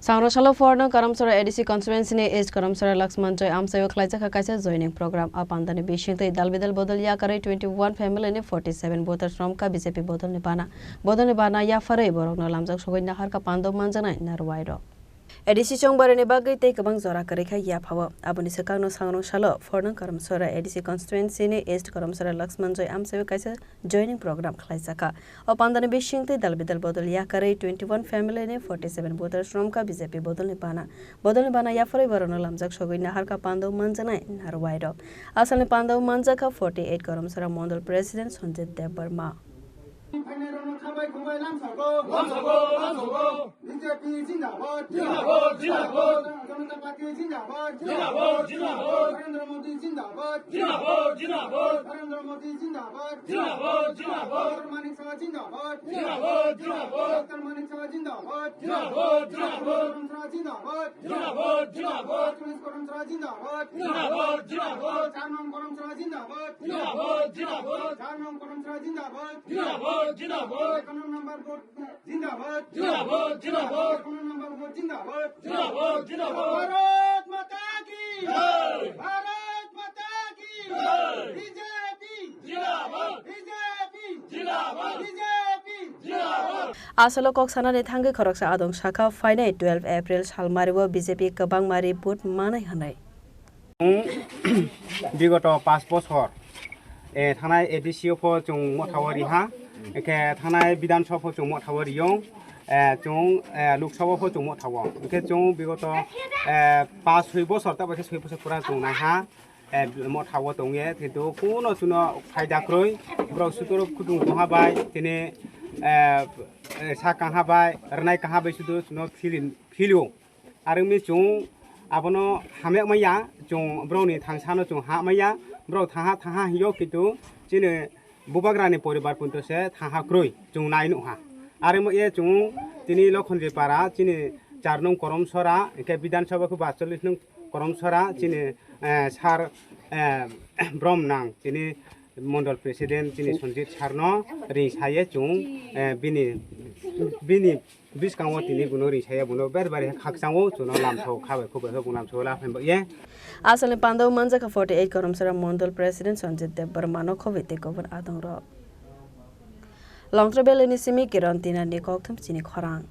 Sangrongsalo Borokno Karamcherra ADC Constituency ne East Karamcherra Laxmanjoy Amchaio Khlaijakha Kaisa joining program Panda ne Bisingtwi Dalbidal Bodol Yakarwi 21 family ne 47 voters Romkha BJP Bodolni Bana Yapaharwi Borokno Lamjaksogwi Naharkha Pandao Manjaknai Narowai ADC Chongbare ne bagai tei kabang jora karekha Yapaharwi aboni sakangno Sangrongsalo Borokno Karamcherra ADC Constituency ne East Karamcherra Laxmanjoy Amchaio Kaisa joining program Khlaijakha Panda ne Bisingtwi Dalbidal Bodol Yakarwi 21 family ne 47 voters Romkha BJP Bodolni Bana Yapaharwi Borokno Lamjaksogwi Naharkha Pandao Manjaknai Narowai Asal ne Pandao Manjakha 48 Karamcherra Mandal President Sanjit Debarma Asalo koksana ne thangai khoroksa adong shakha fainai 12 April salmaribo BJP kabang mari vote manai hanai বিগত 5 বছর থানায় এডিসিও ফো চং মথাওয়ারি হা একে থানায় বিধানসভা ফো চং মথাওয়ারি ইয়ং চং লোকসভা ফো চং মথাওয়া একে চং বিগত 5 বছর তাবাকে 6 বছর পুরা চং না হা মথাওয়া দংয়ে কিন্তু কোনো সুনো খাইজাখ্রই ব্রক সুতর খুদুং হাবাই তেনে সাকাং হাবাই রনাই কাহাবাই সুদু সুনো ফিলিও आरो मे चों आबनो हामे मैया चों ब्रौनि थांसानो चों हा मैया ब्रौ थाहा हियो कितु चिने बुबाग्रानि परिबार पुन्तसे थाहा क्रय चों नायनो हा आरो मे चों तिनि लखनजे पारा चिने 4 नं करमसरा एके विधानसभा को 42 नं करमसरा चिने सार ब्रह्मनां चिने मंडल प्रेसिडेंट चिने संजित सारनो रिसाये चों बिनि बिसकांगो तिनि बुनो रिसाया बुनो बेरबारे खाकसांगो चुनो लामसो खाबाय खोबो लामसो लाफेनबो ये Asal Pandao Manjakha 48 Karamcherra Mandal President Sanjit Debarma no khobite gobon adong ro Longtra beleni simi kirantina ni kokthum chini Khorang